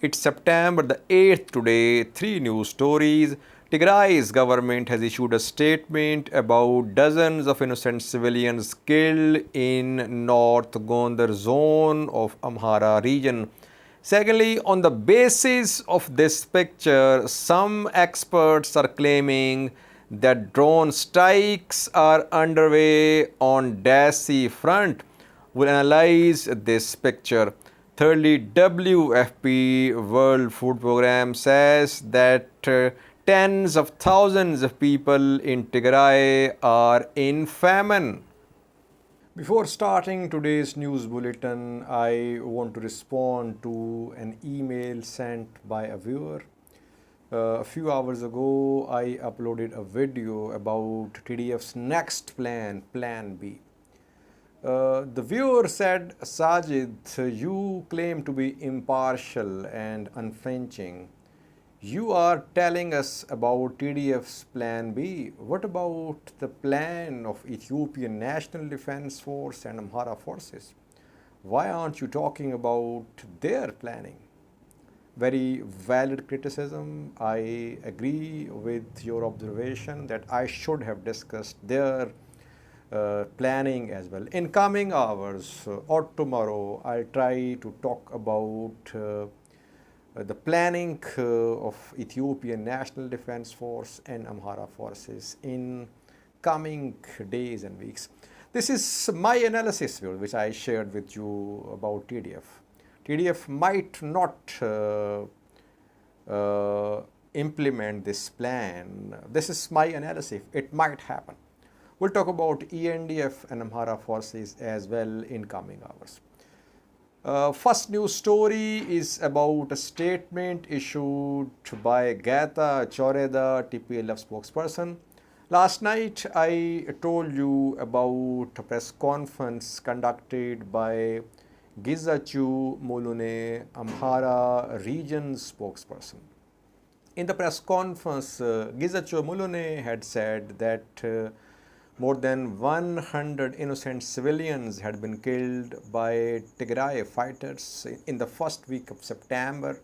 It's September the 8th today. Three news stories. Tigray's government has issued a statement about dozens of innocent civilians killed in North Gondar zone of Amhara region. Secondly, on the basis of this picture, some experts are claiming that drone strikes are underway on Dasi front. We'll analyze this picture. Thirdly, WFP World Food Programme says that tens of thousands of people in Tigray are in famine. Before starting today's news bulletin, I want to respond to an email sent by a viewer. A few hours ago, I uploaded a video about TDF's next plan, Plan B. The viewer said, Sajid, you claim to be impartial and unflinching. You are telling us about TDF's Plan B. What about the plan of Ethiopian National Defense Force and Amhara forces? Why aren't you talking about their planning? Very valid criticism. I agree with your observation that I should have discussed their planning as well. In coming hours or tomorrow, I'll try to talk about the planning of Ethiopian National Defense Force and Amhara forces in coming days and weeks. This is my analysis, which I shared with you about TDF. TDF might not implement this plan. This is my analysis. It might happen. We'll talk about ENDF and Amhara forces as well in coming hours. First news story is about a statement issued by Gata Choreda, TPLF spokesperson. Last night I told you about a press conference conducted by Gizachu Mulune, Amhara region spokesperson. In the press conference, Gizachu Mulune had said that more than 100 innocent civilians had been killed by Tigray fighters in the first week of September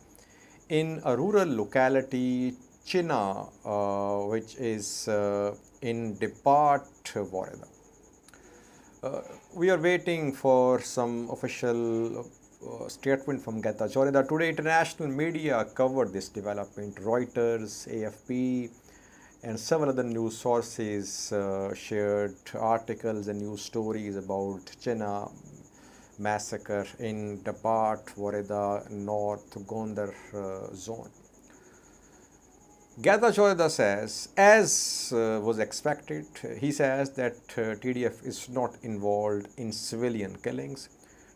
in a rural locality, Chena, which is in Depart, Voreda. We are waiting for some official statement from Gata Choreda. Today, international media covered this development. Reuters, AFP, and several other news sources shared articles and news stories about Chena massacre in Depart, Voreda, North Gondar zone. Gata Choreda says, as was expected, he says that TDF is not involved in civilian killings.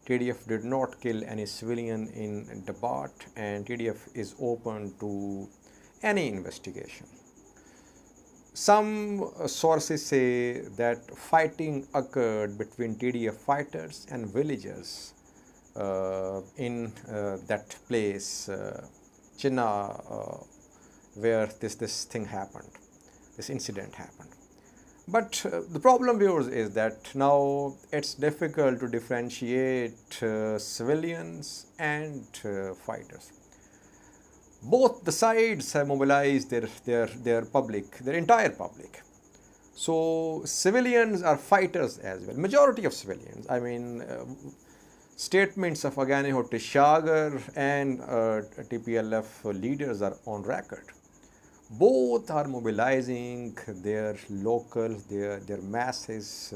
TDF did not kill any civilian in Depart, and TDF is open to any investigation. Some sources say that fighting occurred between TDF fighters and villagers in that place, Chena, where this thing happened, this incident happened. But the problem, viewers, is that now it's difficult to differentiate civilians and fighters. Both the sides have mobilized their public, their entire public. So civilians are fighters as well. Majority of civilians. I mean, statements of Aganeho Tishagar and TPLF leaders are on record. Both are mobilizing their locals, their masses.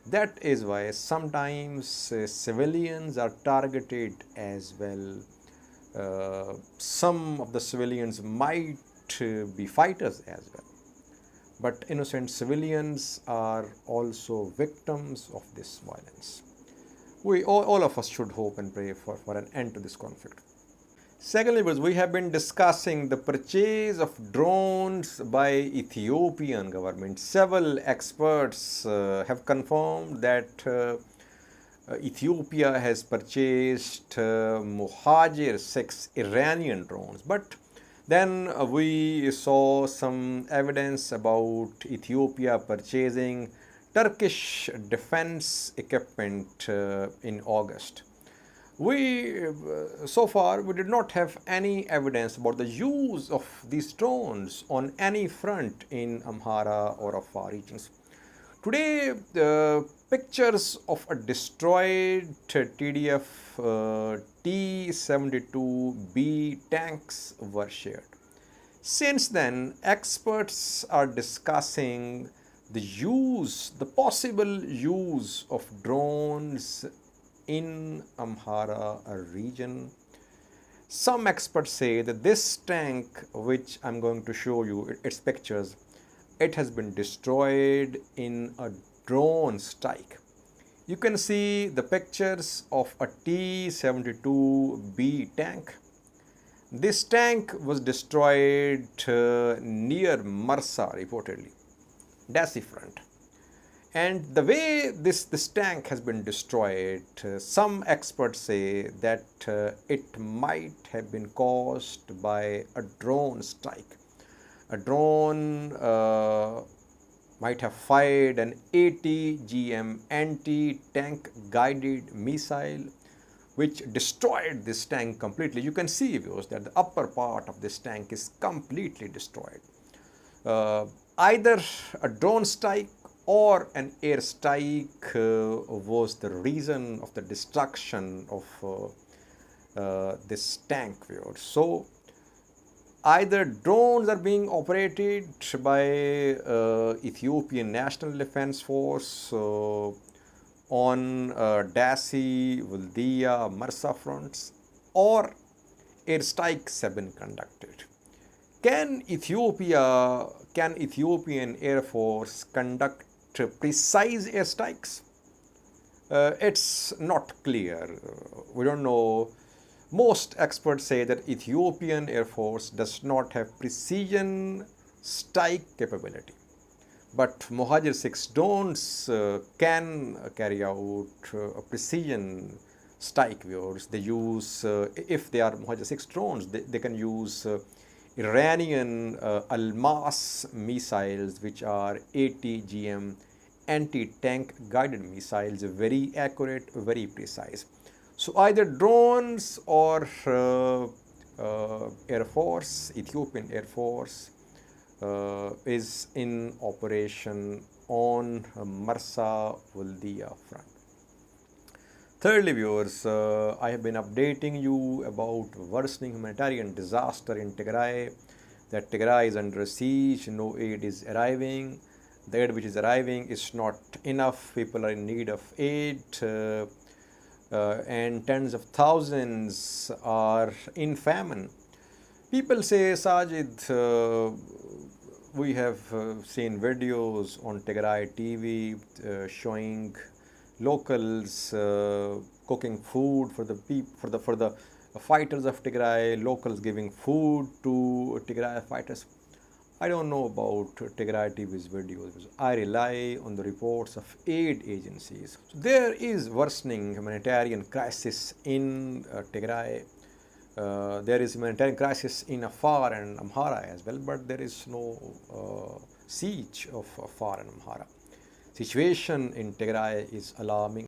That is why sometimes civilians are targeted as well. Some of the civilians might be fighters as well. But innocent civilians are also victims of this violence. All of us should hope and pray for an end to this conflict. Secondly, we have been discussing the purchase of drones by Ethiopian government. Several experts have confirmed that Ethiopia has purchased Muhajir 6 Iranian drones. But then we saw some evidence about Ethiopia purchasing Turkish defense equipment in August. So far, we did not have any evidence about the use of these drones on any front in Amhara or Afar regions. Today, the pictures of a destroyed TDF T-72B tanks were shared. Since then, experts are discussing the possible use of drones in Amhara region. Some experts say that this tank, which I'm going to show you its pictures, it has been destroyed in a drone strike. You can see the pictures of a T-72B tank. This tank was destroyed near Mersa, reportedly. That's the front. And the way this tank has been destroyed, some experts say that it might have been caused by a drone strike. A drone might have fired an ATGM anti-tank guided missile which destroyed this tank completely. You can see, viewers, that the upper part of this tank is completely destroyed. Either a drone strike or an air strike was the reason of the destruction of this tank, viewers. So either drones are being operated by Ethiopian National Defense Force on Dasi, Waldia, Mersa fronts, or airstrikes have been conducted. Can Ethiopian Air Force conduct precise airstrikes? It's not clear. We don't know. Most experts say that Ethiopian Air Force does not have precision strike capability. But Mohajir 6 drones can carry out a precision strike, viewers. They use, if they are Mohajir 6 drones, they can use Iranian Almas missiles, which are ATGM anti-tank guided missiles, very accurate, very precise. So either drones or Air Force, Ethiopian Air Force, is in operation on Mersa Waldia front. Thirdly, viewers, I have been updating you about worsening humanitarian disaster in Tigray, that Tigray is under siege, no aid is arriving. The aid which is arriving is not enough, people are in need of aid, and tens of thousands are in famine. People say, Sajid, we have seen videos on Tigray TV showing locals cooking food for the fighters of Tigray, locals giving food to Tigray fighters. I don't know about Tigray TV's videos. I rely on the reports of aid agencies. So there is worsening humanitarian crisis in Tigray. There is humanitarian crisis in Afar and Amhara as well, but there is no siege of Afar and Amhara. Situation in Tigray is alarming.